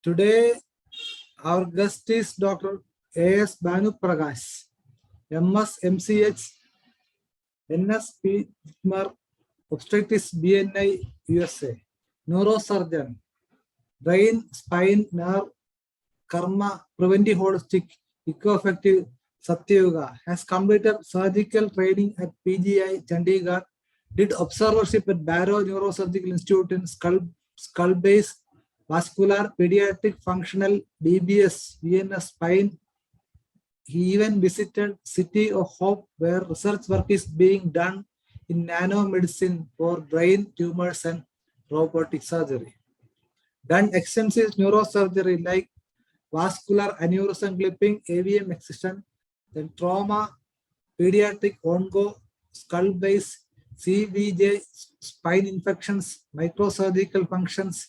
Today, our guest is Dr. A.S. Banu Prakash, MS, MCH, NSP, Obstetrics, BNI, USA, neurosurgeon, brain, spine, nerve, karma, preventive holistic, eco-effective, Satyuga, has completed surgical training at PGI Chandigarh, did observership at Barrow Neurosurgical Institute in skull base, vascular, pediatric, functional, DBS, VNS, spine. He even visited City of Hope, where research work is being done in nanomedicine for brain tumors and robotic surgery. Done extensive neurosurgery like vascular aneurysm clipping, AVM excision, then trauma, pediatric onco, skull base, CVJ, spine infections, microsurgical functions,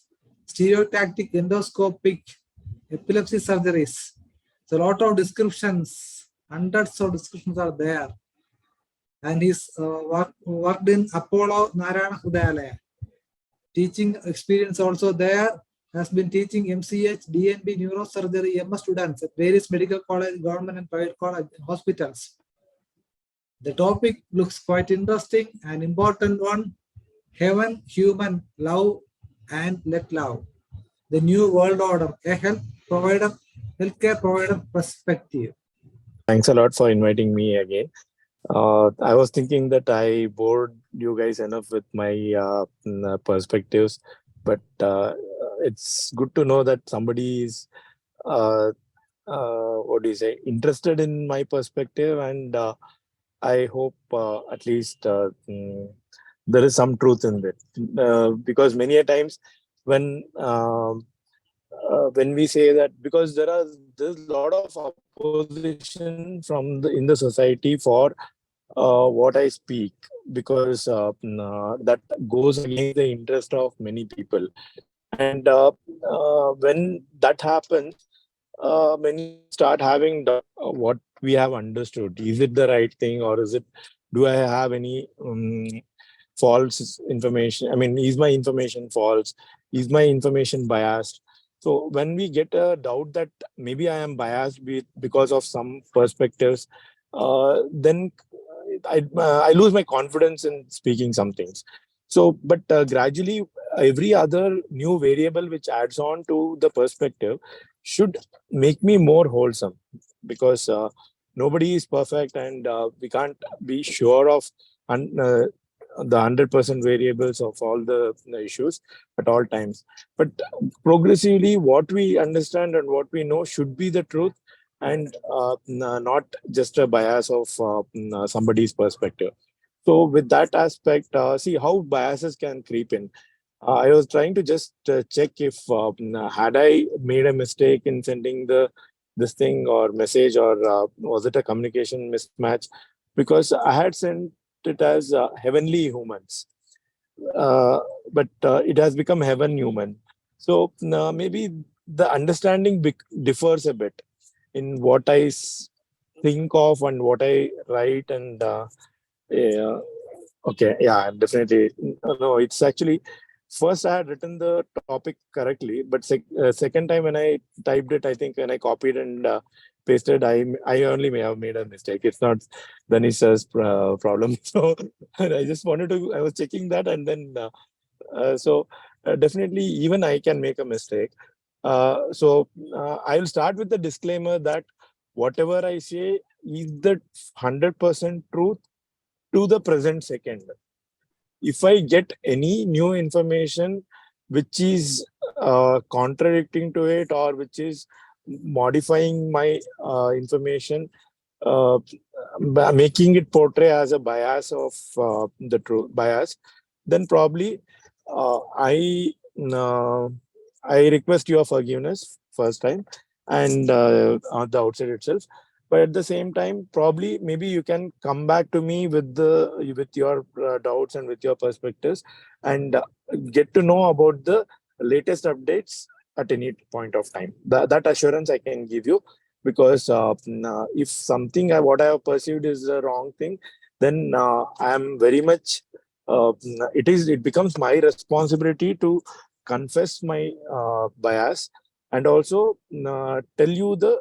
stereotactic endoscopic, epilepsy surgeries. So a lot of descriptions, hundreds of descriptions are there. And he's worked in Apollo Narayana Hridayalaya. Teaching experience also there, has been teaching MCH, DNB, neurosurgery, MS students at various medical college, government and private college hospitals. The topic looks quite interesting and important one. Heaven, human, love, and let love. The new world order, a healthcare provider perspective. Thanks a lot for inviting me again. I was thinking that I bored you guys enough with my perspectives, but it's good to know that somebody is interested in my perspective, and I hope at least there is some truth in it. Because many a times when we say that, because there's a lot of opposition in the society for what I speak, because that goes against the interest of many people. And when that happens, many start having what we have understood. Is it the right thing, or do I have any false information? I mean, is my information false? Is my information biased? So when we get a doubt that maybe I am biased because of some perspectives, then I lose my confidence in speaking some things. So, but gradually, every other new variable which adds on to the perspective should make me more wholesome, because nobody is perfect, and we can't be sure of the 100% variables of all the issues at all times. But progressively, what we understand and what we know should be the truth, and not just a bias of somebody's perspective. So with that aspect, see how biases can creep in. I was trying to just check if had I made a mistake in sending this thing or message, or was it a communication mismatch? Because I had sent it as heavenly humans, but it has become heaven human. So maybe the understanding differs a bit in what I think of and what I write, and yeah, okay, yeah, definitely. No, it's actually, first I had written the topic correctly, but second time when I typed it, I think when I copied and pasted, I only may have made a mistake. It's not Danisha's problem. So I just wanted to, I was checking that, and then definitely even I can make a mistake. I will start with the disclaimer that whatever I say is the 100% truth to the present second. If I get any new information which is contradicting to it, or which is modifying my information, making it portray as a bias of the truth bias, then probably I request your forgiveness first time, and on the outside itself. But at the same time, probably maybe you can come back to me with your doubts and with your perspectives, and get to know about the latest updates at any point of time. That assurance I can give you, because if something what I have perceived is the wrong thing, then I am very much it becomes my responsibility to confess my bias, and also tell you the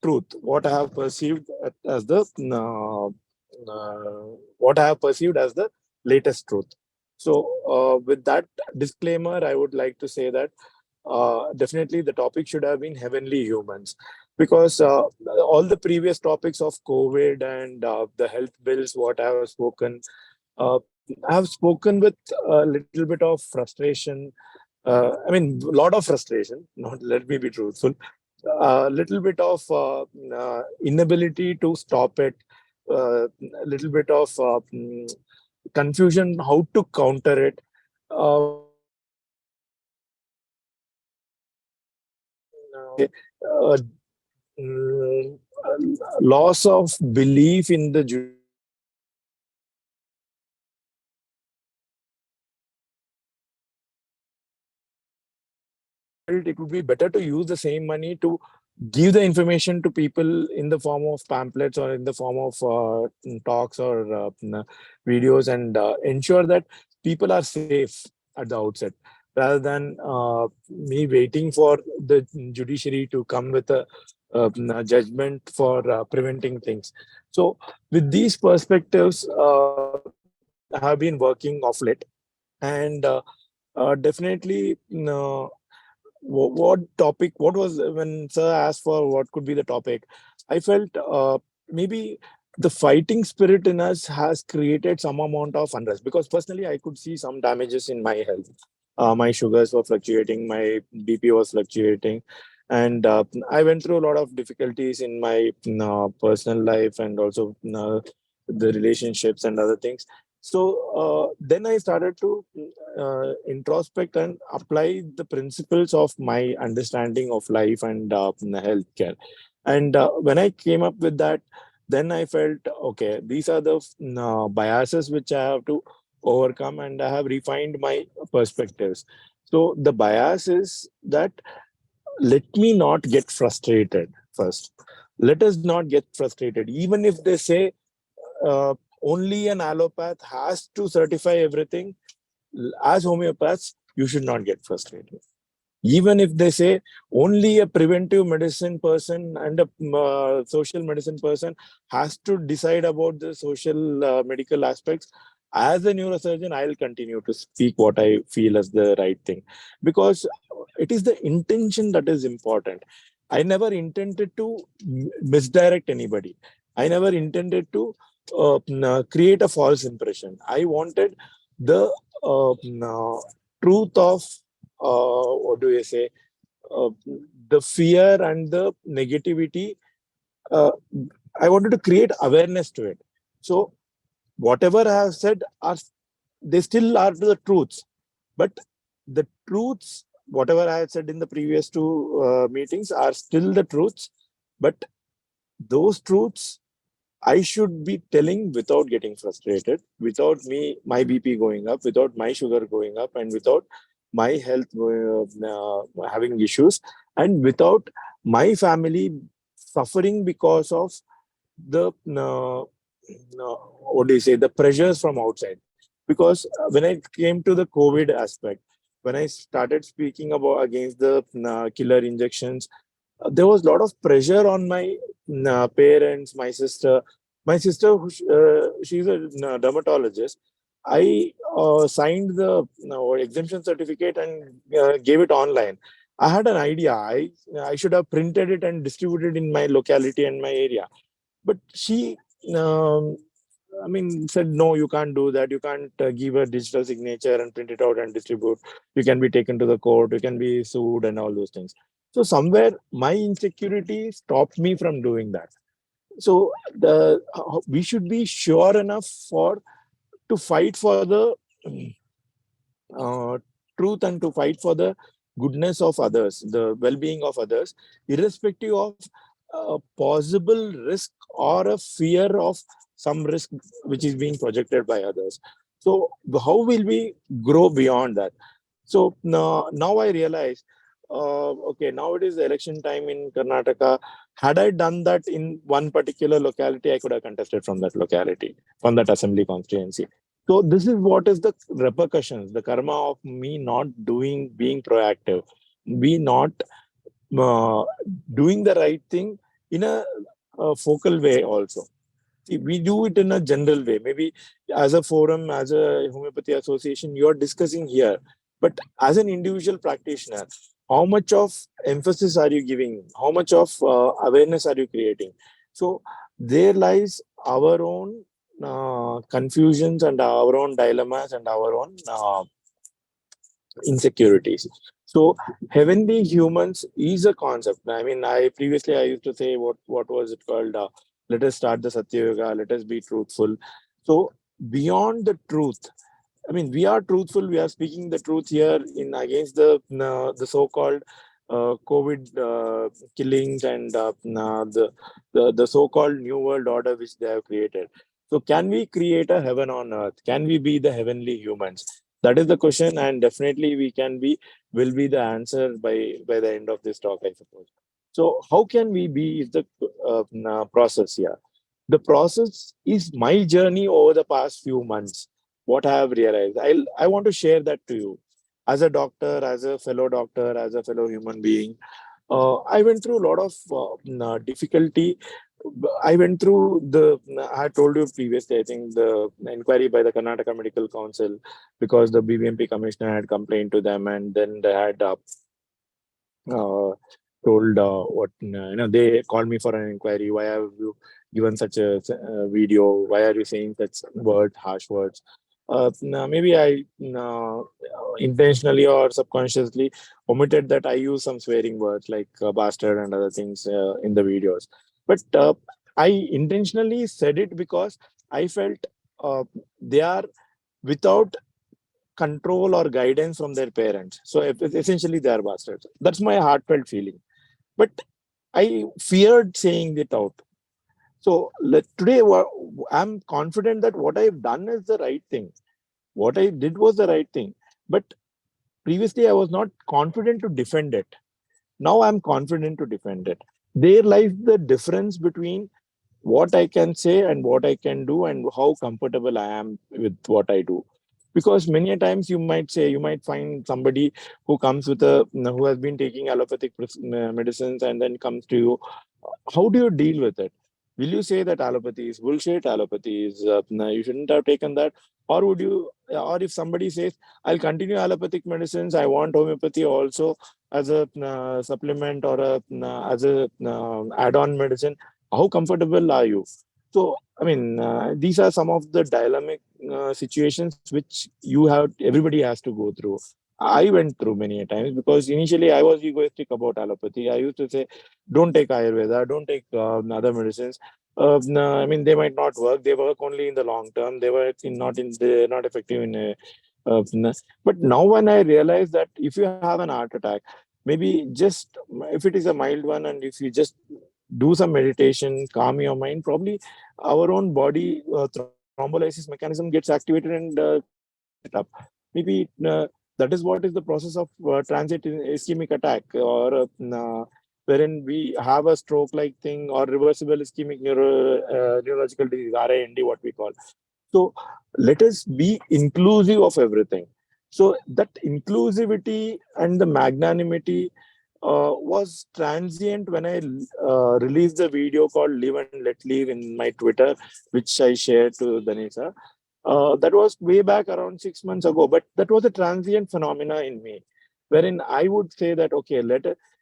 truth, what I have perceived as the what I have perceived as the latest truth. So, with that disclaimer, I would like to say that definitely the topic should have been heavenly humans, because all the previous topics of COVID and the health bills, what I have spoken, I have spoken with a little bit of frustration. I mean, a lot of frustration. Not, let me be truthful. A little bit of inability to stop it. A little bit of confusion how to counter it. Uh, mm, Loss of belief in the it would be better to use the same money to give the information to people in the form of pamphlets or in the form of talks or videos, and ensure that people are safe at the outset, rather than me waiting for the judiciary to come with a judgment for preventing things. So with these perspectives, I have been working off late, and definitely what topic, what was, when sir asked for what could be the topic, I felt maybe the fighting spirit in us has created some amount of unrest, because personally I could see some damages in my health. My sugars were fluctuating, my BP was fluctuating, and I went through a lot of difficulties in my personal life, and also the relationships and other things. So then I started to introspect and apply the principles of my understanding of life and healthcare. And when I came up with that, then I felt, okay, these are the biases which I have to overcome, and I have refined my perspectives. So the bias is that, let me not get frustrated first. Let us not get frustrated. Even if they say only an allopath has to certify everything, as homeopaths, you should not get frustrated. Even if they say only a preventive medicine person and a social medicine person has to decide about the social medical aspects, as a neurosurgeon, I'll continue to speak what I feel as the right thing, because it is the intention that is important. I never intended to misdirect anybody. I never intended to create a false impression. I wanted the truth of what do you say, uh, the fear and the negativity. uh, I wanted to create awareness to it. So whatever I have said are, they still are the truths, but the truths, whatever I had said in the previous two meetings, are still the truths. But those truths I should be telling without getting frustrated, without my BP going up, without my sugar going up, and without my health having issues, and without my family suffering because of the what do you say, the pressures from outside. Because when I came to the COVID aspect, when I started speaking about against the killer injections, there was a lot of pressure on my parents, my sister. My sister, she's a dermatologist. I signed the exemption certificate and gave it online. I had an idea. I should have printed it and distributed in my locality and my area. But she, um, I mean, said, no, you can't do that. You can't give a digital signature and print it out and distribute. You can be taken to the court. You can be sued and all those things. So somewhere my insecurity stopped me from doing that. So we should be sure enough for to fight for the uh, truth, and to fight for the goodness of others, the well-being of others, irrespective of a possible risk or a fear of some risk which is being projected by others. So how will we grow beyond that? So now I realize, okay, now it is the election time in Karnataka. Had I done that in one particular locality, I could have contested from that locality, from that assembly constituency. So this is what is the repercussions, the karma of me not doing, being proactive, be not uh, doing the right thing in a focal way also. See, we do it in a general way. Maybe as a forum, as a homeopathy association, you're discussing here. But as an individual practitioner, how much of emphasis are you giving? How much of awareness are you creating? So there lies our own confusions and our own dilemmas and our own insecurities. So heavenly humans is a concept. I mean, I used to say what was it called? Let us start the Satya Yoga. Let us be truthful. So beyond the truth, I mean, we are truthful. We are speaking the truth here in against the so-called COVID killings and the so-called new world order which they have created. So, can we create a heaven on earth? Can we be the heavenly humans? That is the question, and definitely we can be. Will be the answer by the end of this talk, I suppose. So, how can we be is the process here? The process is my journey over the past few months. What I have realized, I want to share that to you as a doctor, as a fellow doctor, as a fellow human being. I went through a lot of difficulty. I went through I had told you previously, I think the inquiry by the Karnataka Medical Council, because the BBMP commissioner had complained to them, and then they had uh, told they called me for an inquiry. Why have you given such a video? Why are you saying such words, harsh words? Maybe I intentionally or subconsciously omitted that I use some swearing words like bastard and other things in the videos. But I intentionally said it because I felt they are without control or guidance from their parents. So essentially, they are bastards. That's my heartfelt feeling. But I feared saying it out. So today, I'm confident that what I've done is the right thing. What I did was the right thing. But previously, I was not confident to defend it. Now I'm confident to defend it. There lies the difference between what I can say and what I can do and how comfortable I am with what I do. Because many a times you might find somebody who comes with who has been taking allopathic medicines and then comes to you. How do you deal with it? Will you say that allopathy is bullshit? Allopathy is, no, you shouldn't have taken that. Or would you, or if somebody says, I'll continue allopathic medicines, I want homeopathy also as a supplement or as a add-on medicine, how comfortable are you? So I mean, these are some of the dynamic situations which everybody has to go through. I went through many a times because initially I was egoistic about allopathy. I used to say, don't take ayurveda, don't take other medicines. No, I mean, they might not work, they work only in the long term, they're not effective in a but now when I realize that if you have an heart attack, maybe just if it is a mild one, and if you just do some meditation, calm your mind, probably our own body thrombolysis mechanism gets activated and cleans it up. Maybe that is what is the process of transient ischemic attack, or wherein we have a stroke-like thing, or reversible ischemic neurological disease, RIND, what we call. So let us be inclusive of everything. So that inclusivity and the magnanimity was transient when I released the video called Live and Let Live in my Twitter, which I shared to Danisha. That was way back around 6 months ago, but that was a transient phenomena in me, wherein I would say that, okay,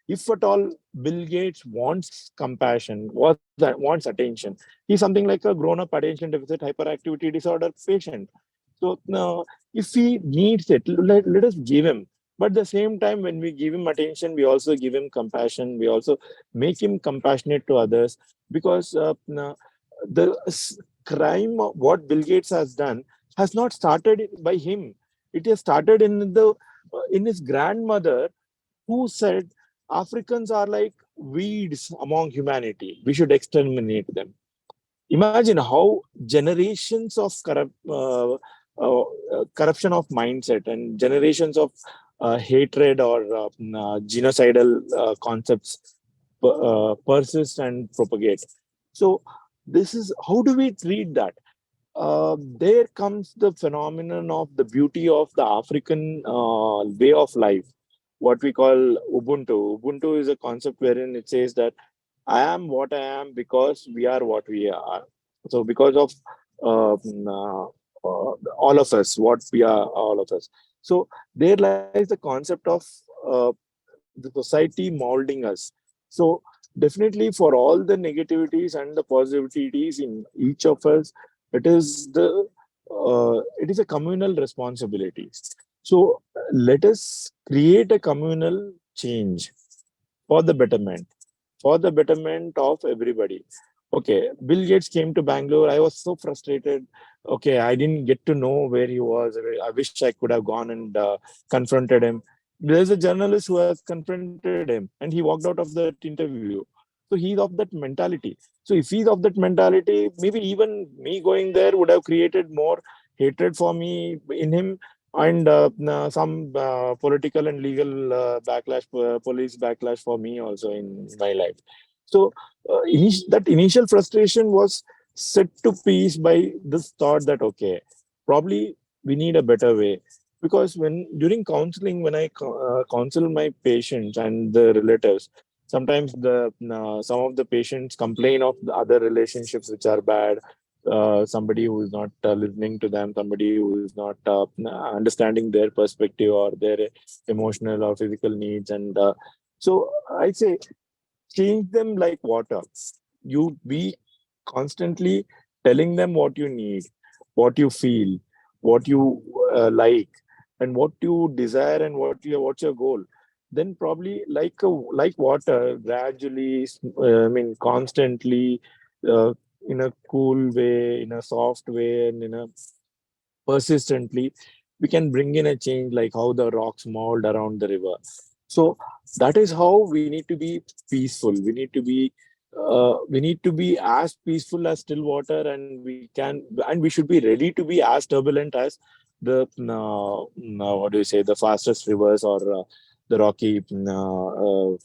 if at all Bill Gates wants compassion, wants attention, he's something like a grown-up attention deficit hyperactivity disorder patient. So now, if he needs it, let us give him. But at the same time, when we give him attention, we also give him compassion. We also make him compassionate to others, because the crime of what Bill Gates has done has not started by him. It has started in his grandmother, who said Africans are like weeds among humanity. We should exterminate them. Imagine how generations of corruption of mindset and generations of hatred or genocidal concepts persist and propagate. So this is how do we treat that? There comes the phenomenon of the beauty of the African way of life. what we call Ubuntu. Ubuntu is a concept wherein it says that I am what I am because we are what we are. So because of all of us, what we are, all of us. So there lies the concept of uh, the society molding us. So definitely for all the negativities and the positivities in each of us, it is a communal responsibility. So let us create a communal change for the betterment, for the betterment of everybody. Okay, Bill Gates came to Bangalore. I was so frustrated. Okay, I didn't get to know where he was. I wish I could have gone and confronted him. There's a journalist who has confronted him and he walked out of that interview. So he's of that mentality. So if he's of that mentality, maybe even me going there would have created more hatred for me in him, and some political and legal backlash, police backlash for me also in my life. So that initial frustration was set to peace by this thought that okay, probably we need a better way. Because when during counseling, when I counsel my patients and the relatives, sometimes the some of the patients complain of the other relationships which are bad, somebody who is not listening to them, somebody who is not understanding their perspective or their emotional or physical needs. And so I say, change them like water. You be constantly telling them what you need, what you feel, what you like, and what you desire, and what's your goal. Then probably like water, gradually, constantly, uh, in a cool way, in a soft way, and in a persistently, we can bring in a change like how the rocks mold around the river. So that is how we need to be peaceful. We need to be as peaceful as still water, and we should be ready to be as turbulent as the what do you say, the fastest rivers, or the rocky or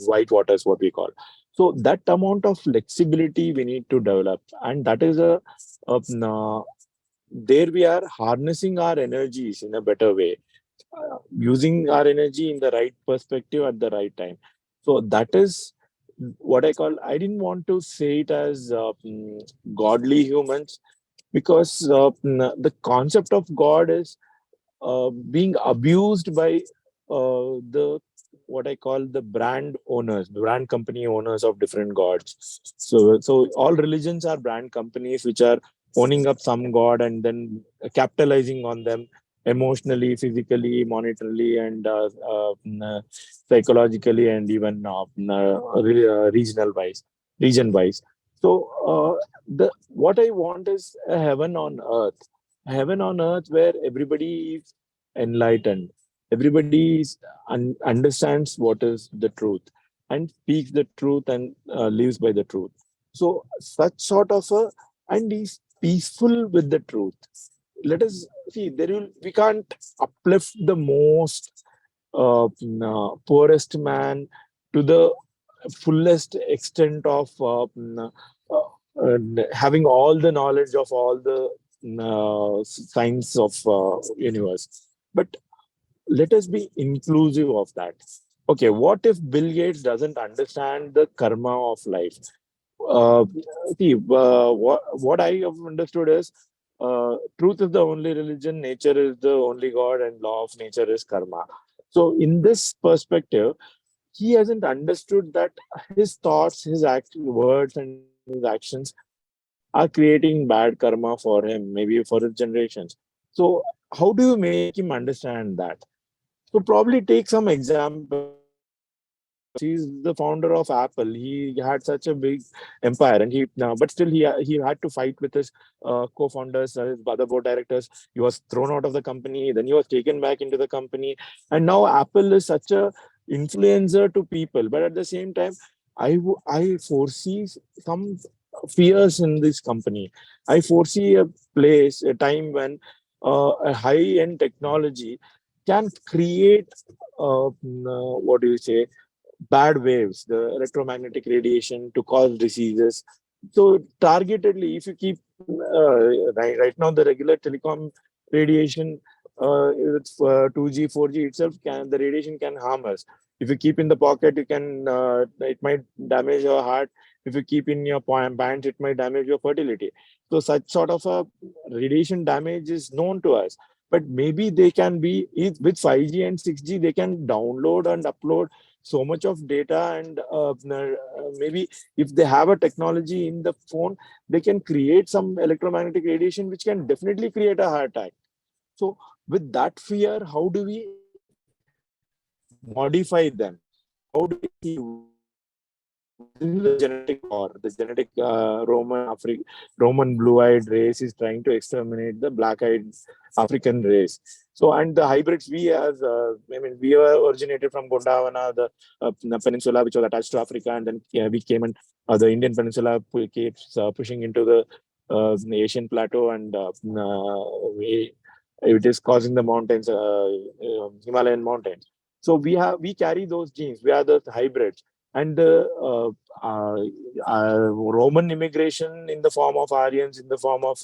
white waters, what we call. So that amount of flexibility we need to develop, and that is a there we are harnessing our energies in a better way, using our energy in the right perspective at the right time. So that is what I call, I didn't want to say it as godly humans, because the concept of God is being abused by the what I call the brand owners, brand company owners of different gods. So all religions are brand companies which are owning up some god and then capitalizing on them emotionally, physically, monetarily, and psychologically, and even region wise. So the what I want is a heaven on earth where everybody is enlightened, everybody understands what is the truth and speaks the truth and lives by the truth. So such sort of a, and is peaceful with the truth. Let us see, we can't uplift the most poorest man to the fullest extent of having all the knowledge of all the science of universe. But let us be inclusive of that. Okay, what if Bill Gates doesn't understand the karma of life? uh, what I have understood is, truth is the only religion, nature is the only god, and law of nature is karma. So in this perspective, he hasn't understood that his thoughts, words, and his actions are creating bad karma for him, maybe for his generations. So how do you make him understand that? So probably take some example. Steve Jobs, he's the founder of Apple. He had such a big empire, and but still he had to fight with his co-founders, his other board directors. He was thrown out of the company, then he was taken back into the company, and now Apple is such a influencer to people. But at the same time, I foresee some fears in this company. I foresee a time when a high-end technology can create what do you say, bad waves, the electromagnetic radiation to cause diseases. So targetedly, if you keep right now the regular telecom radiation with 2G, 4G itself, can the radiation can harm us. If you keep in the pocket, you can it might damage your heart. If you keep in your pants, it might damage your fertility. So such sort of a radiation damage is known to us. But maybe they can be with 5G and 6G, they can download and upload so much of data, and maybe if they have a technology in the phone, they can create some electromagnetic radiation which can definitely create a heart attack. So with that fear, how do we modify them? How do we see this is the genetic war? The genetic Roman blue-eyed race is trying to exterminate the black-eyed African race. So, and the hybrids, we as I mean, we were originated from Gondwana, the peninsula which was attached to Africa, and then we came, and the Indian peninsula keeps pushing into the Asian plateau, and it is causing the mountains, Himalayan mountains. So we carry those genes. We are the hybrids, and the Roman immigration in the form of Aryans, in the form of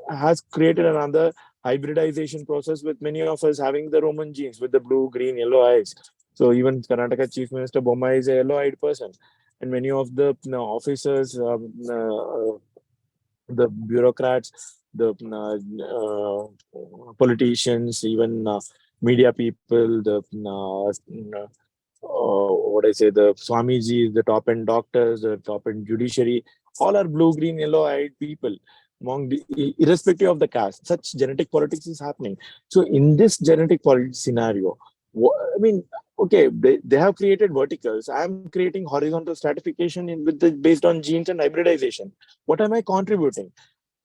has created another hybridization process, with many of us having the Roman genes with the blue, green, yellow eyes. So even Karnataka Chief Minister Bommai is a yellow-eyed person, and many of the officers, the bureaucrats, the politicians, even media people, the what I say, the Swamiji, the top end doctors, the top end judiciary, all are blue, green, yellow eyed people, among irrespective of the caste. Such genetic politics is happening. So, in this genetic politics scenario, I mean, okay, they have created verticals. I am creating horizontal stratification based on genes and hybridization. What am I contributing?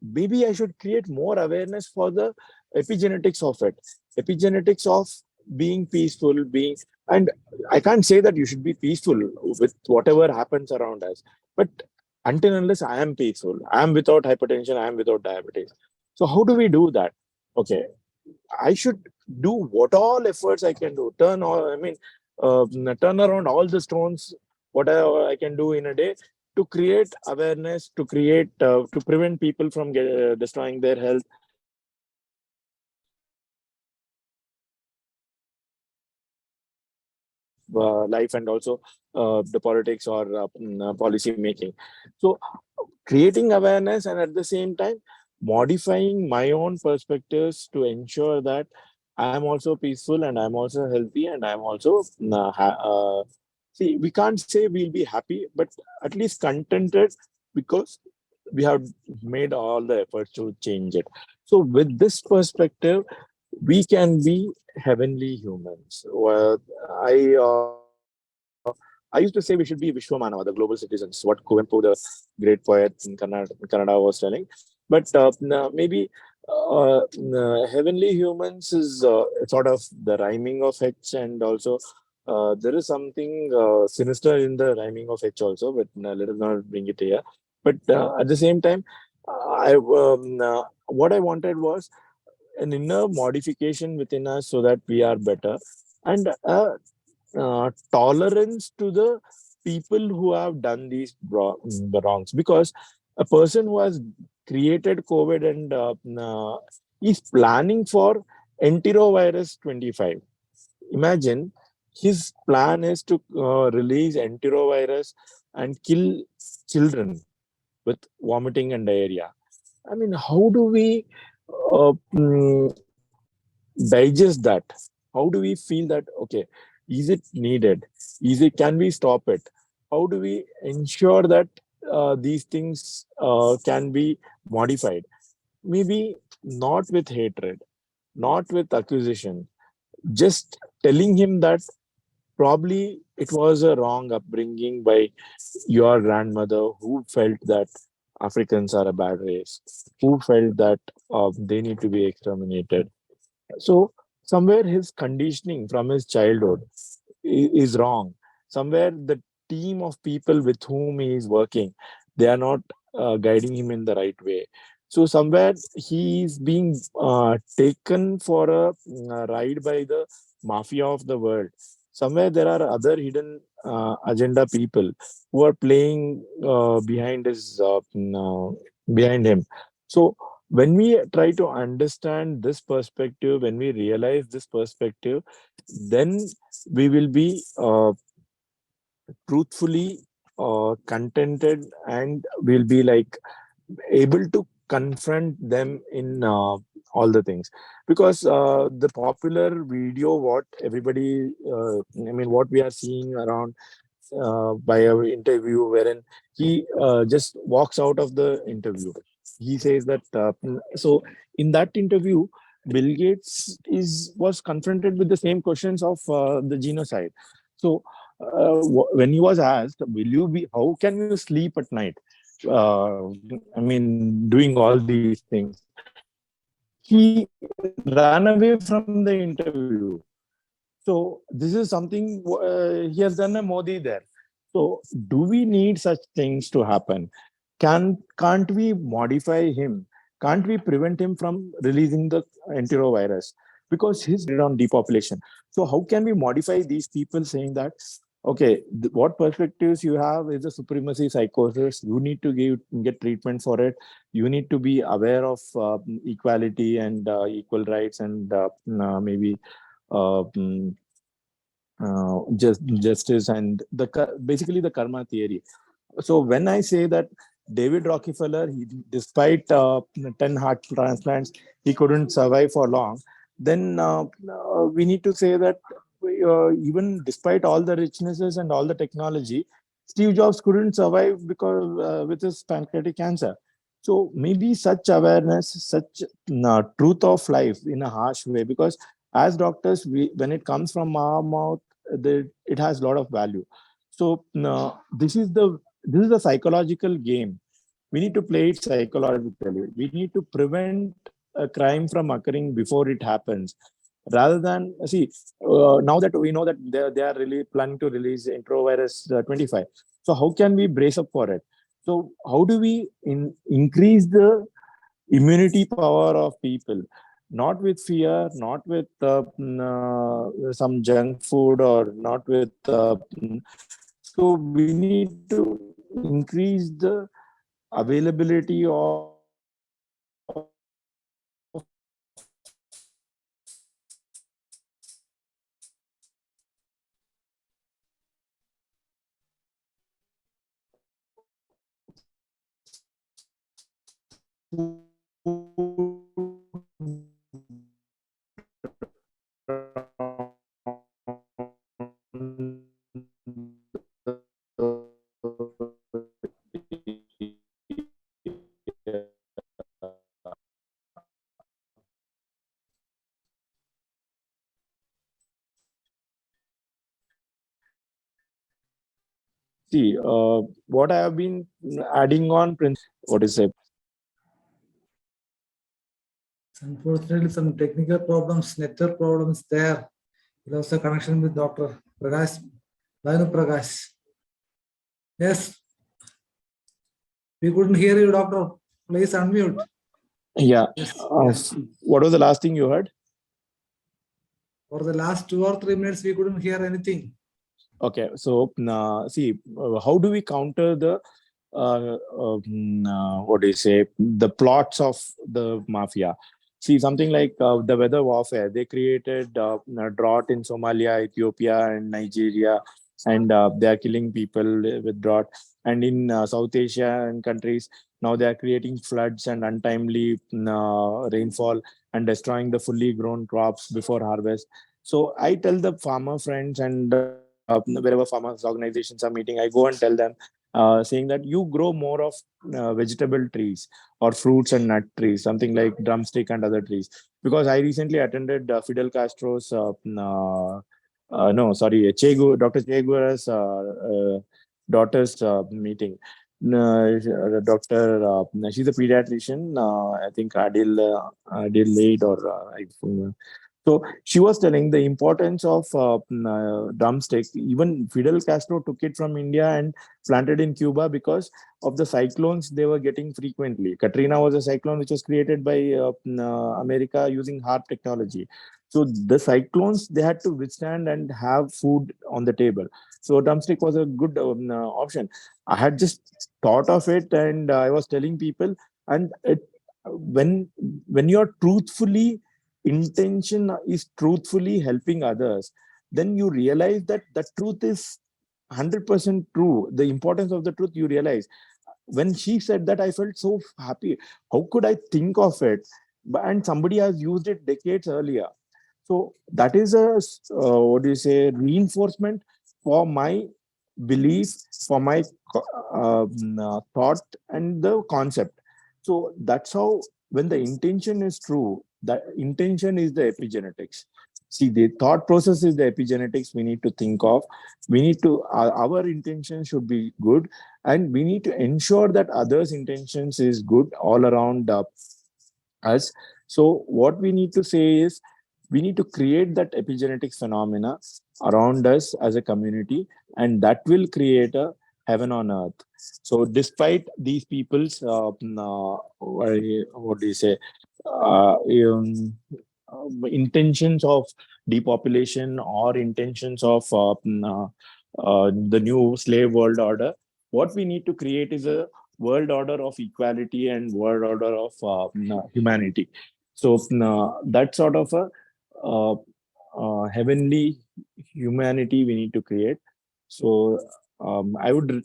Maybe I should create more awareness for the epigenetics of it, epigenetics of being peaceful, being, and I can't say that you should be peaceful with whatever happens around us, but until unless I am peaceful, I am without hypertension, I am without diabetes. So how do we do that? Okay, I should do what all efforts I can do. Turn around all the stones, whatever I can do in a day, to create awareness, to prevent people from destroying their health, to prevent people from life, and also the politics or policy making. So creating awareness, and at the same time modifying my own perspectives to ensure that I am also peaceful, and I'm also healthy, and I'm also see, we can't say we'll be happy, but at least contented, because we have made all the efforts to change it. So with this perspective, we can be heavenly humans. Well, I uh, I used to say we should be Vishwamanava, the global citizens, what Kuvempu, the great poet in Kannada was telling. But maybe heavenly humans is sort of the rhyming of H, and also there is something sinister in the rhyming of H also, but let us not bring it here. But at the same time, what I wanted was an inner modification within us so that we are better, and tolerance to the people who have done the wrongs, because a person who has created COVID and is planning for enterovirus 25. Imagine, his plan is to release enterovirus and kill children with vomiting and diarrhea. I mean, how do we uh, mm, digest that? How do we feel that, okay, is it needed? Can we stop it? How do we ensure that these things can be modified? Maybe not with hatred, not with accusation, just telling him that probably it was a wrong upbringing by your grandmother, who felt that Africans are a bad race, who felt that they need to be exterminated. So somewhere his conditioning from his childhood is wrong. Somewhere the team of people with whom he is working, they are not guiding him in the right way. So somewhere he is being taken for a ride by the mafia of the world. Somewhere there are other hidden agenda people who are playing behind him. So when we try to understand this perspective, when we realize this perspective, then we will be truthfully contented, and we'll be like able to confront them in all the things. Because the popular video, what everybody what we are seeing around by our interview, wherein he just walks out of the interview. He says that so in that interview, Bill Gates is was confronted with the same questions of the genocide. So when he was asked, will you be, how can you sleep at night, doing all these things, he ran away from the interview. So this is something he has done a Modi there. So do we need such things to happen? Can't we modify him? Can't we prevent him from releasing the enterovirus? Because his depended on depopulation. So how can we modify these people saying that, okay, what perspectives you have is a supremacy psychosis. You need to get treatment for it. You need to be aware of equality and equal rights, and maybe uh, mm, just justice, and basically the karma theory. So when I say that David Rockefeller, despite 10 heart transplants, he couldn't survive for long, then we need to say that even despite all the richnesses and all the technology, Steve Jobs couldn't survive because with his pancreatic cancer. So maybe such awareness, such truth of life in a harsh way, because as doctors, when it comes from our mouth, it has a lot of value. So this is a psychological game. We need to play it psychologically. We need to prevent a crime from occurring before it happens, rather than see. Now that we know that they are really planning to release enterovirus 25, so how can we brace up for it? So how do we increase the immunity power of people, not with fear, not with some junk food, or not with so we need to increase the availability of see what I have been adding on what is it. Unfortunately, some technical problems, network problems there. We lost the connection with Dr. Prakash, Banu Prakash. Yes, we couldn't hear you, doctor. Please unmute. Yeah. Yes, What was the last thing you heard? For the last 2 or 3 minutes, we couldn't hear anything. Okay, so see, how do we counter the what do you say, the plots of the mafia? See, something like the weather warfare. They created a drought in Somalia, Ethiopia, and Nigeria, and they are killing people with drought. And in South Asia and countries, now they are creating floods and untimely rainfall, and destroying the fully grown crops before harvest. So I tell the farmer friends, and wherever farmers organizations are meeting, I go and tell them, saying that you grow more of vegetable trees or fruits and nut trees, something like drumstick and other trees. Because I recently attended Fidel Castro's, no, sorry, Dr. Che Guevara's daughter's meeting. Doctor, she's a pediatrician. I think Adelaide, or so she was telling the importance of drumstick. Even Fidel Castro took it from India and planted in Cuba because of the cyclones they were getting frequently. Katrina was a cyclone which was created by America using HARP technology. So the cyclones they had to withstand and have food on the table. So drumstick was a good option. I had just thought of it, and I was telling people, and when you're truthfully, intention is truthfully helping others, then you realize that the truth is 100% true. The importance of the truth you realize. When she said that, I felt so happy. How could I think of it? And somebody has used it decades earlier. So that is a what do you say, reinforcement for my belief, for my thought and the concept. So that's how, when the intention is true, the intention is the epigenetics. See, the thought process is the epigenetics we need to think of. We need to, our intention should be good, and we need to ensure that others' intentions is good all around us. So what we need to say is, we need to create that epigenetics phenomena around us as a community, and that will create a heaven on earth. So despite these people's what do you say, intentions of depopulation, or intentions of the new slave world order, what we need to create is a world order of equality and world order of humanity. So that sort of a uh, heavenly humanity we need to create. So I would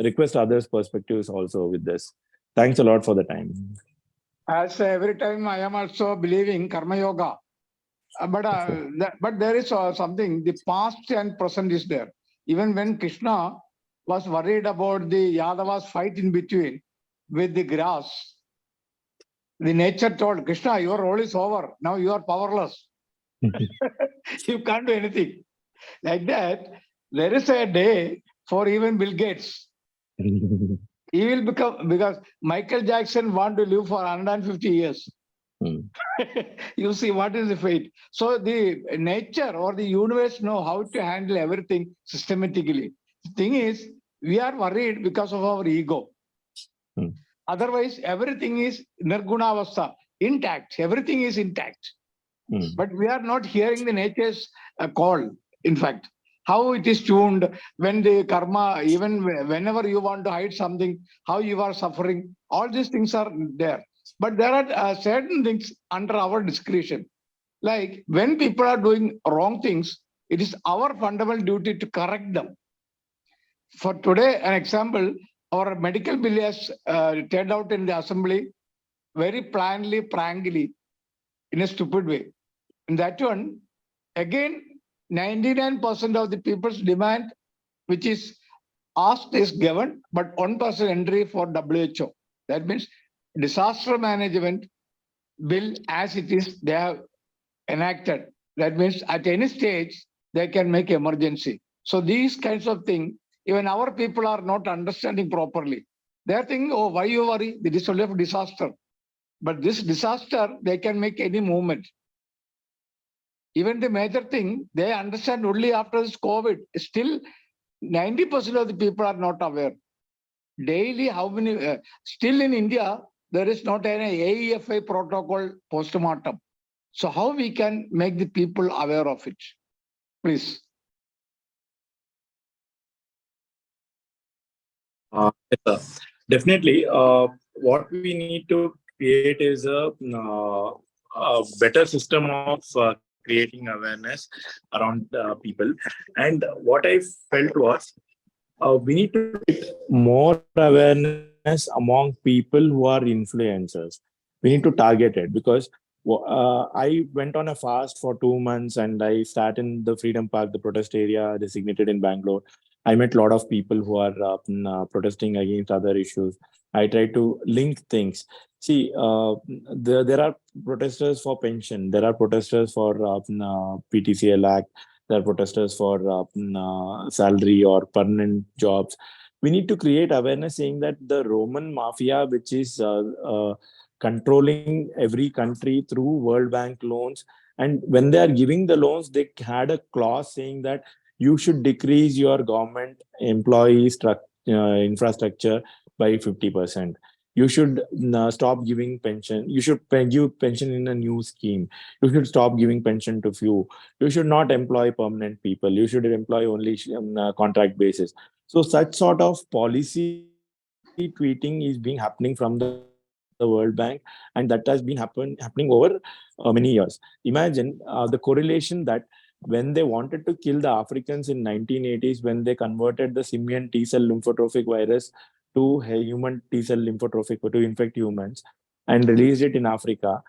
request others' perspectives also with this. Thanks a lot for the time. As every time I am also believing Karma Yoga. But there is something, the past and present is there. Even when Krishna was worried about the Yadavas fight in between with the grass, the nature told Krishna, your role is over. Now you are powerless. You can't do anything. Like that, there is a day for even Bill Gates. He will become, because Michael Jackson want to live for 150 years. You see what is the fate. So the nature or the universe know how to handle everything systematically. The thing is, we are worried because of our ego. Otherwise, everything is nirgunavastha, intact. Everything is intact. But we are not hearing the nature's call, in fact. How it is tuned when the karma, even whenever you want to hide something, how you are suffering, all these things are there. But there are certain things under our discretion. Like when people are doing wrong things, it is our fundamental duty to correct them. For today, an example, our medical bill has turned out in the assembly very plainly, prankly, in a stupid way. In that one, again, 99% of the people's demand, which is asked, is given, but 1% entry for WHO. That means disaster management bill as it is, they have enacted. That means at any stage, they can make emergency. So these kinds of things, even our people are not understanding properly. They are thinking, oh, why you worry? It is only a disaster. But this disaster, they can make any movement. Even the major thing, they understand only after this COVID. Still, 90% of the people are not aware. Daily, how many, still in India, there is not an AEFI protocol postmortem. So how we can make the people aware of it? Please. Yes, sir. Definitely. What we need to create is a better system of creating awareness around people. And what I felt was, we need to create more awareness among people who are influencers. We need to target it, because I went on a fast for 2 months, and I sat in the Freedom Park, the protest area designated in Bangalore. I met a lot of people who are protesting against other issues. I tried to link things. See, there are protesters for pension. There are protesters for PTCL Act. There are protesters for salary or permanent jobs. We need to create awareness saying that the Roman mafia, which is controlling every country through World Bank loans, and when they are giving the loans, they had a clause saying that you should decrease your government employee infrastructure by 50%. You should stop giving pension. You should give pension in a new scheme. You should stop giving pension to few. You should not employ permanent people. You should employ only contract basis. So such sort of policy tweeting is being happening from the government. the World Bank, and that has been happening over many years. Imagine the correlation that when they wanted to kill the Africans in 1980s, when they converted the simian T cell lymphotrophic virus to a human T cell lymphotrophic to infect humans and released it in Africa.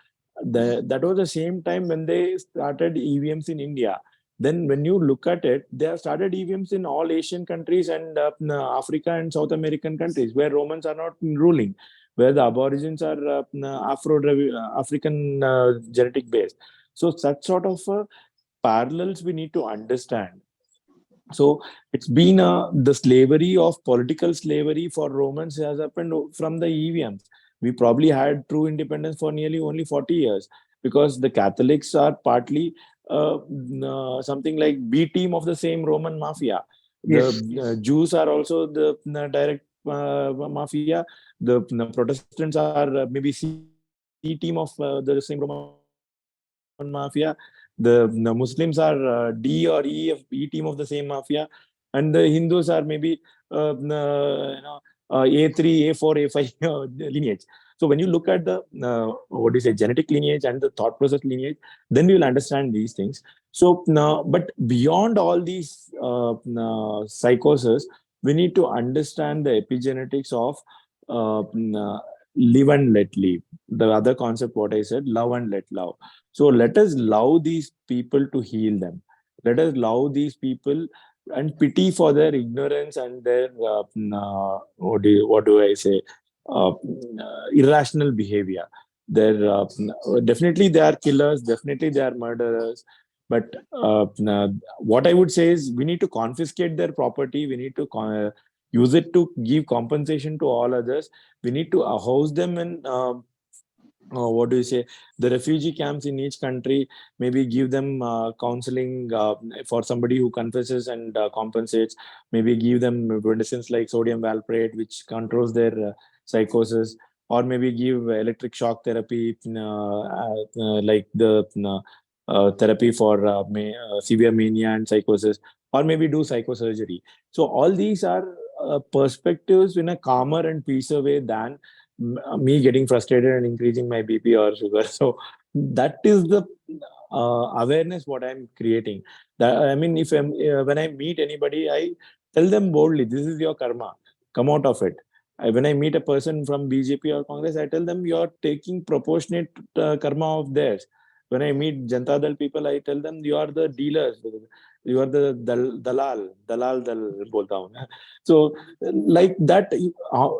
That was the same time when they started EVMs in India. Then when you look at it, they have started EVMs in all Asian countries and Africa and South American countries where Romans are not ruling, where the aborigines are African genetic base. So such sort of parallels we need to understand. So it's been the slavery of political slavery for Romans has happened from the EVMs. We probably had true independence for nearly only 40 years because the Catholics are partly something like B team of the same Roman mafia. The Yes. Jews are also the direct mafia. The Protestants are maybe C team of the same Roman mafia. The Muslims are D or E team of the same mafia, and the Hindus are maybe A3, A4, A5 lineage. So when you look at the what do you say genetic lineage and the thought process lineage, then we will understand these things. So now, but beyond all these psychosis, we need to understand the epigenetics of live and let live. The other concept, what I said, love and let love. So let us love these people to heal them. Let us love these people and pity for their ignorance and their what do I say irrational behavior. They're definitely they are killers. Definitely they are murderers. But what I would say is we need to confiscate their property. We need to use it to give compensation to all others. We need to house them in what do you say the refugee camps in each country, maybe give them counseling for somebody who confesses and compensates, maybe give them medicines like sodium valproate which controls their psychosis, or maybe give electric shock therapy like the therapy for severe mania and psychosis, or maybe do psychosurgery. So all these are perspectives in a calmer and peacer way than me getting frustrated and increasing my BP or sugar. So that is the awareness what I'm creating. That I mean, if I'm when I meet anybody, I tell them boldly, "This is your karma. Come out of it." When I meet a person from BJP or Congress, I tell them you're taking proportionate karma of theirs. When I meet Janata Dal people, I tell them you are the dealers. You are the dalal dal bolta hu. So like that,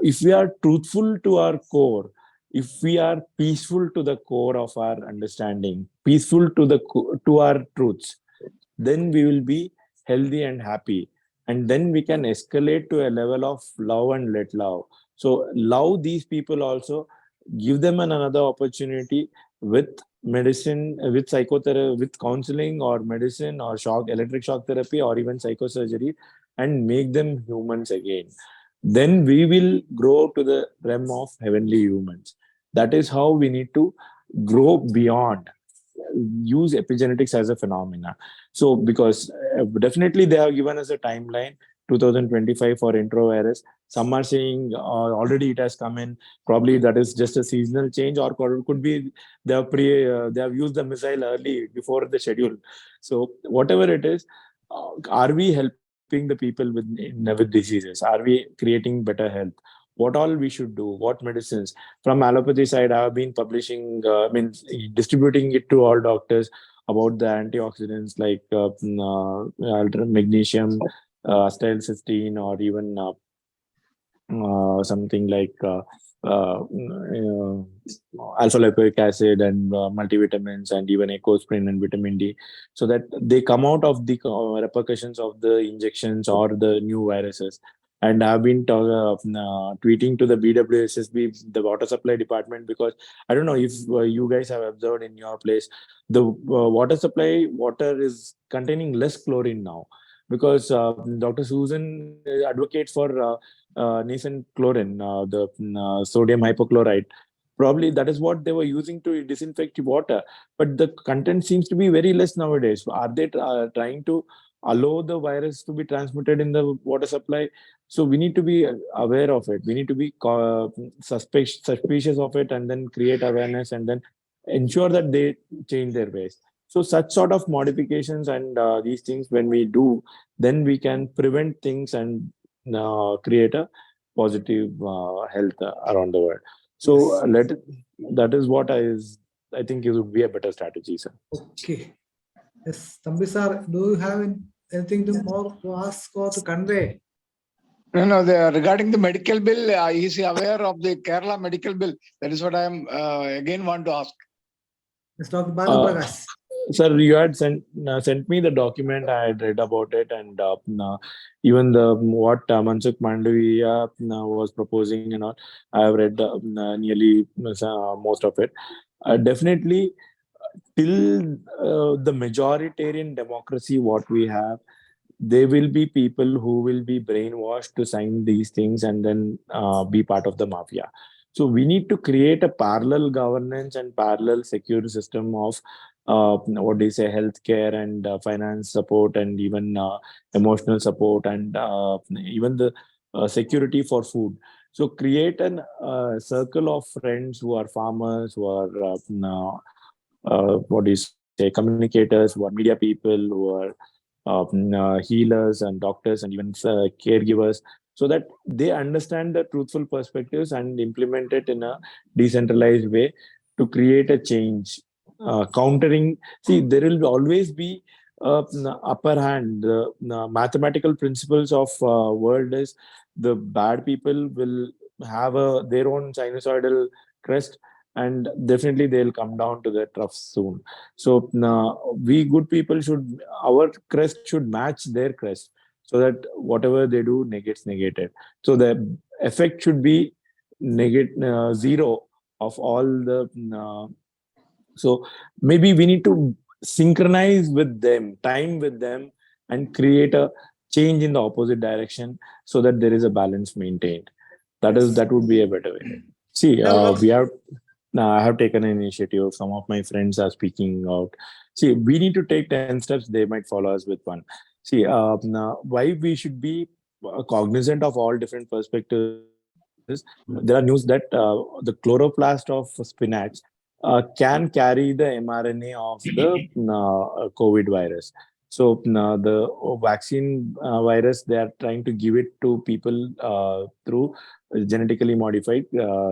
if we are truthful to our core, if we are peaceful to the core of our understanding, peaceful to the to our truths, then we will be healthy and happy, and then we can escalate to a level of love and let love. So love these people also, give them another opportunity with medicine, with psychotherapy, with counseling or medicine or shock electric shock therapy or even psychosurgery, and make them humans again. Then we will grow to the realm of heavenly humans. That is how we need to grow beyond, use epigenetics as a phenomena. So because definitely they have given us a timeline 2025 for introvirus. Some are saying already it has come in. Probably that is just a seasonal change, or could be they have used the missile early before the schedule. So whatever it is, are we helping the people with diseases? Are we creating better health? What all we should do? What medicines? From allopathy side, I have been publishing, distributing it to all doctors about the antioxidants like magnesium, acetylcysteine, or even something like alpha lipoic acid and multivitamins and even ecosprin and vitamin D, so that they come out of the repercussions of the injections or the new viruses. And I've been tweeting to the BWSSB, the water supply department, because I don't know if you guys have observed in your place, the water supply water is containing less chlorine now, because Dr. Susan advocates for nascent chlorine, the sodium hypochlorite. Probably that is what they were using to disinfect water, but the content seems to be very less nowadays. Are they trying to allow the virus to be transmitted in the water supply. So we need to be aware of it. We need to be suspicious of it, and then create awareness, and then ensure that they change their ways. So such sort of modifications and these things, when we do, then we can prevent things and create a positive health around the world. So Yes. that is what I think it would be a better strategy, sir. Okay. Yes, Thambi sir, do you have anything more to ask or to convey? No, regarding the medical bill, is he aware of the Kerala medical bill? That is what I am again want to ask. Yes, Dr. Banu Uh, Prakash. Sir, you had sent me the document. I had read about it, and even the what Mansukh Mandaviya was proposing and all. I have read nearly most of it. Definitely, till the majoritarian democracy what we have, there will be people who will be brainwashed to sign these things and then be part of the mafia. So we need to create a parallel governance and parallel secure system of what do you say, healthcare and finance support, and even emotional support, and even the security for food. So create an circle of friends who are farmers, who are what do you say, communicators, who are media people, who are healers and doctors, and even caregivers, so that they understand the truthful perspectives and implement it in a decentralized way to create a change. Countering, see, there will always be upper hand. The mathematical principles of world is the bad people will have their own sinusoidal crest, and definitely they'll come down to the trough soon. So we good people should, our crest should match their crest, so that whatever they do gets negated. So the effect should be zero of all the. So maybe we need to synchronize with them, time with them, and create a change in the opposite direction, so that there is a balance maintained. Yes. That would be a better way. See, There was, we have now I have taken an initiative. Some of my friends are speaking out. See, we need to take 10 steps. They might follow us with one. See, now why we should be cognizant of all different perspectives is there are news that the chloroplast of spinach can carry the mRNA of the COVID virus. So the vaccine virus, they are trying to give it to people through genetically modified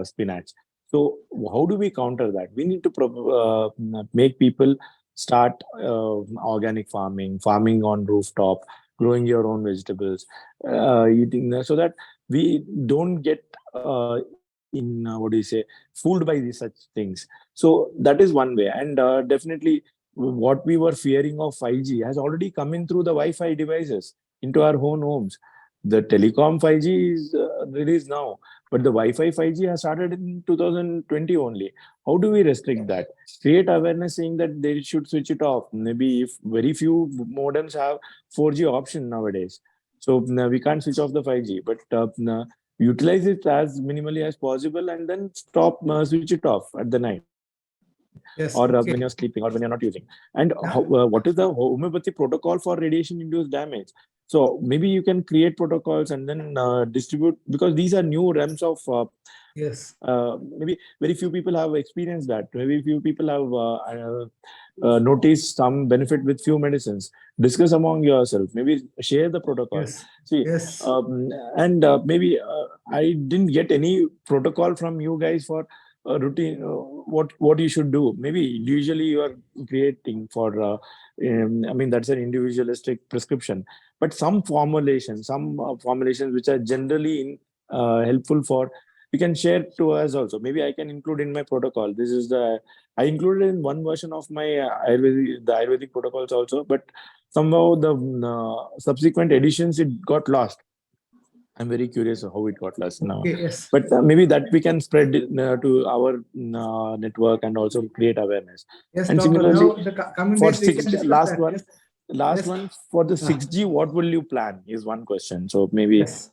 spinach. So how do we counter that? We need to make people start organic farming, farming on rooftop, growing your own vegetables, eating so that we don't get in what do you say, fooled by these such things. So that is one way, and definitely what we were fearing of 5G has already come in through the Wi-Fi devices into our own homes. The telecom 5G is released now, but the Wi-Fi 5G has started in 2020 only. How do we restrict that? Create awareness saying that they should switch it off. Maybe if very few modems have 4G option nowadays. So we can't switch off the 5G, but utilize it as minimally as possible, and then switch it off at the night, or when you're yes, sleeping, or okay. when you're not using. And Now, what is the homeopathy protocol for radiation induced damage? So maybe you can create protocols and then distribute, because these are new realms of yes, maybe very few people have experienced that. Maybe few people have noticed some benefit with few medicines. Discuss among yourself. Maybe share the protocol. yes, See, yes, and maybe I didn't get any protocol from you guys for routine. What you should do. Maybe individually you are creating for. I mean, that's an individualistic prescription. But some formulations which are generally helpful for, you can share to us also. Maybe I can include in my protocol. This is the I included in one version of my Ayurvedic protocols also, but somehow the subsequent editions it got lost. I'm very curious how it got lost now, okay, yes, but maybe that we can spread to our network and also create awareness. yes, And doctor. similarly, Now, the coming for days we can 6G, discuss that. Yes, last yes, one for the ah, 6G, what will you plan is one question. So maybe yes,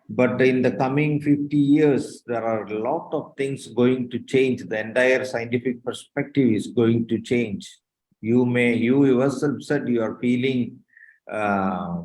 But in the coming 50 years, there are a lot of things going to change. The entire scientific perspective is going to change. You yourself said you are feeling uh,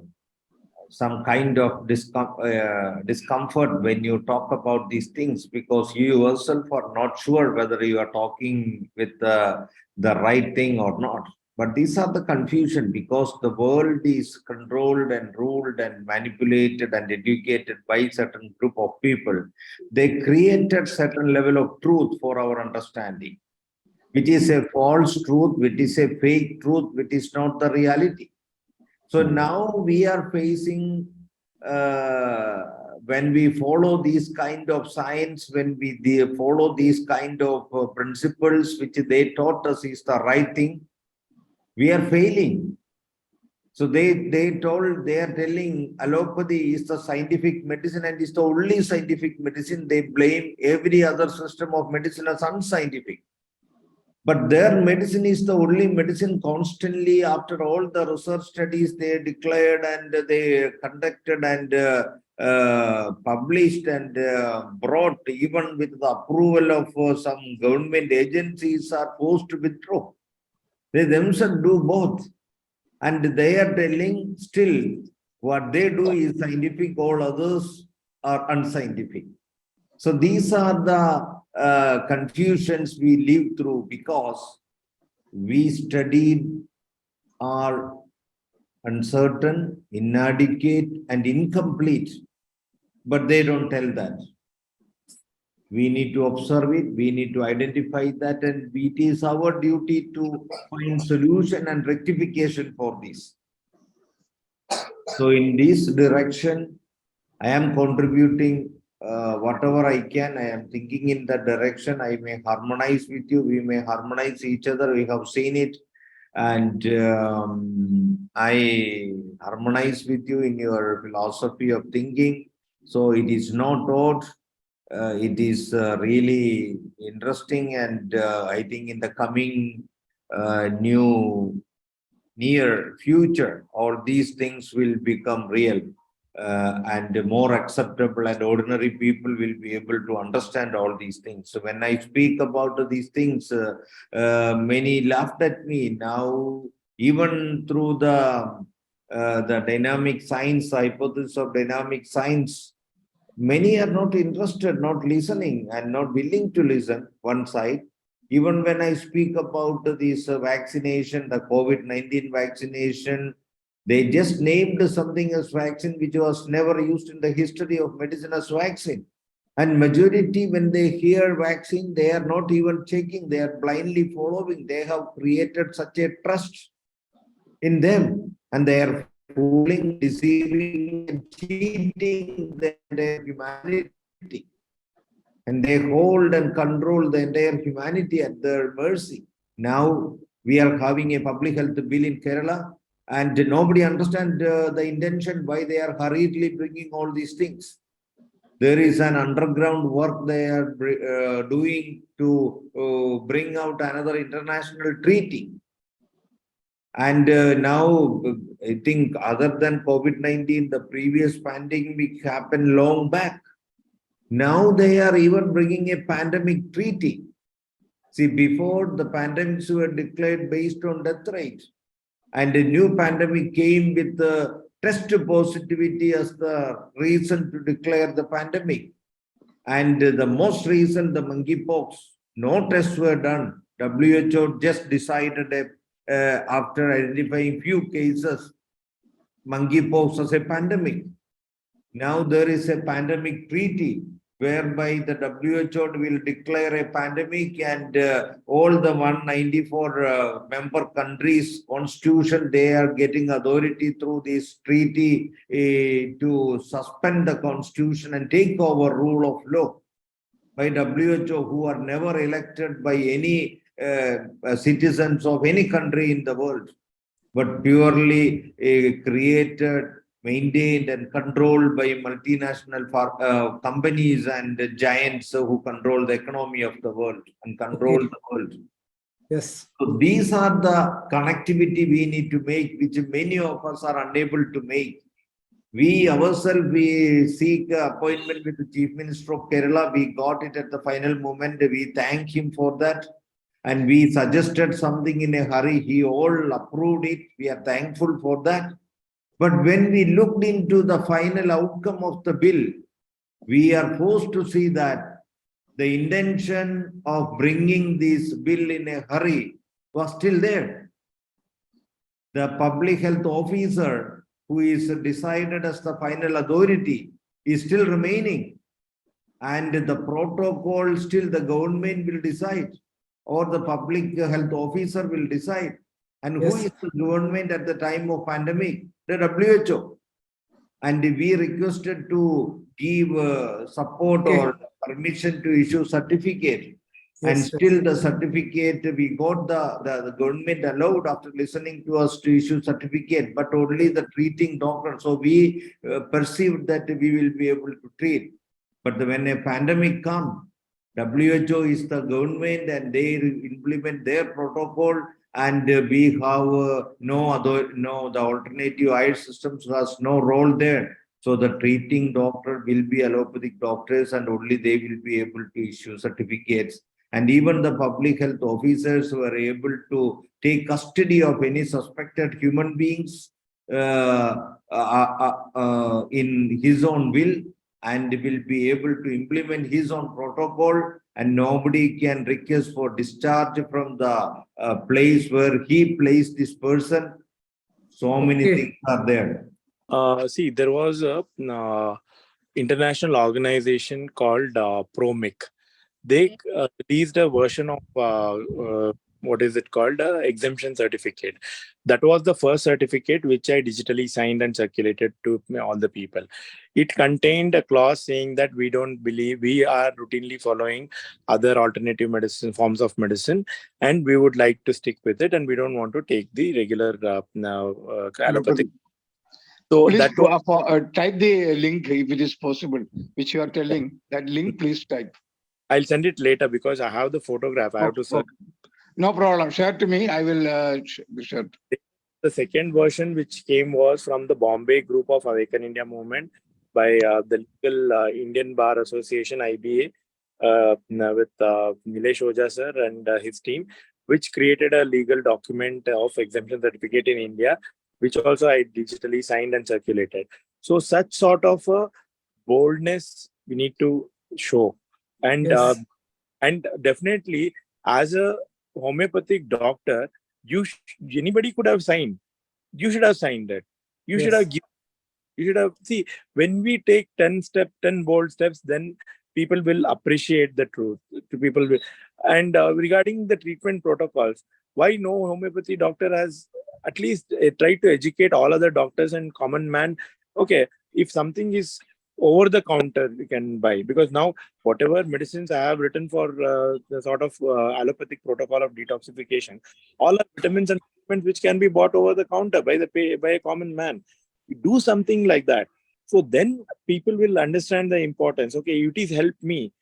some kind of discomfort when you talk about these things, because you yourself are not sure whether you are talking with the right thing or not. But these are the confusion, because the world is controlled and ruled and manipulated and educated by certain group of people. They created certain level of truth for our understanding, which is a false truth, which is a fake truth, which is not the reality. So now we are facing, when we follow these kind of science, when we follow these kind of principles which they taught us is the right thing, we are failing. So they are telling allopathy is the scientific medicine and is the only scientific medicine. They blame every other system of medicine as unscientific. But their medicine is the only medicine. Constantly, after all the research studies they declared and they conducted and published and brought, even with the approval of some government agencies, are forced to withdraw. They themselves do both. And they are telling still what they do is scientific, all others are unscientific. So these are the confusions we live through, because we studied are uncertain, inadequate, and incomplete, but they don't tell that. We need to observe it, we need to identify that, and it is our duty to find solution and rectification for this. So in this direction, I am contributing whatever I can. I am thinking in that direction. I may harmonize with you. We may harmonize each other. We have seen it. And I harmonize with you in your philosophy of thinking. So it is not odd. It is really interesting. And I think in the coming near future, all these things will become real. And more acceptable, and ordinary people will be able to understand all these things. So when I speak about these things, many laughed at me. Now, even through the dynamic science, hypothesis of dynamic science, many are not interested, not listening, and not willing to listen, one side. Even when I speak about this vaccination, the COVID-19 vaccination, they just named something as vaccine which was never used in the history of medicine as vaccine. And majority, when they hear vaccine, they are not even checking, they are blindly following. They have created such a trust in them, and they are fooling, deceiving, and cheating the entire humanity. And they hold and control the entire humanity at their mercy. Now we are having a public health bill in Kerala, and nobody understands the intention why they are hurriedly bringing all these things. There is an underground work they are doing to bring out another international treaty. And now, I think other than COVID-19, the previous pandemic happened long back. Now they are even bringing a pandemic treaty. See, before the pandemics were declared based on death rate, and a new pandemic came with the test positivity as the reason to declare the pandemic. And the most recent, the monkeypox, no tests were done. WHO just decided after identifying few cases, monkeypox as a pandemic. Now there is a pandemic treaty whereby the WHO will declare a pandemic, and all the 194 member countries' constitution, they are getting authority through this treaty to suspend the constitution and take over rule of law by WHO, who are never elected by any citizens of any country in the world, but purely created, maintained, and controlled by multinational companies and giants who control the economy of the world and control the world. Yes. So these are the connectivity we need to make, which many of us are unable to make. We ourselves, we seek appointment with the Chief Minister of Kerala. We got it at the final moment. We thank him for that. And we suggested something in a hurry. He all approved it. We are thankful for that. But when we looked into the final outcome of the bill, we are forced to see that the intention of bringing this bill in a hurry was still there. The public health officer, who is decided as the final authority, is still remaining. And the protocol still the government will decide, or the public health officer will decide. And who Yes. is the government at the time of pandemic? The WHO. And we requested to give support Okay. or permission to issue certificate. And Yes. still the certificate, we got the government allowed after listening to us to issue certificate, but only the treating doctor. So we perceived that we will be able to treat. But when a pandemic comes, WHO is the government and they implement their protocol, and we have the alternative aid systems has no role there. So the treating doctor will be allopathic doctors, and only they will be able to issue certificates. And even the public health officers were able to take custody of any suspected human beings in his own will, and will be able to implement his own protocol, and nobody can request for discharge from the place where he placed this person. So many Okay. things are there. See, there was a international organization called ProMIC. They released a version of what is it called, exemption certificate. That was the first certificate which I digitally signed and circulated to all the people. It contained a clause saying that we don't believe, we are routinely following other alternative medicine forms of medicine, and we would like to stick with it, and we don't want to take the regular allopathic. So Please that was, type the link if it is possible, which you are telling. That link, please type. I'll send it later because I have the photograph. I have to search. No problem. Share to me. I will share. The second version which came was from the Bombay group of Awaken India movement by the legal Indian Bar Association, IBA, with Nilesh Oja sir and his team, which created a legal document of exemption certificate in India, which also I digitally signed and circulated. So such sort of a boldness we need to show. And Yes. and definitely, as a homeopathic doctor, anybody could have signed. You should have signed it. You should Yes. have given. You should have, see, when we take 10 bold steps, then people will appreciate the truth. People will. And regarding the treatment protocols, why no homeopathy doctor has at least tried to educate all other doctors and common man? Okay, if something is over the counter, you can buy, because now whatever medicines I have written for the sort of allopathic protocol of detoxification, all are vitamins and supplements which can be bought over the counter by a common man. Do something like that, so then people will understand the importance. Okay, it is helped me,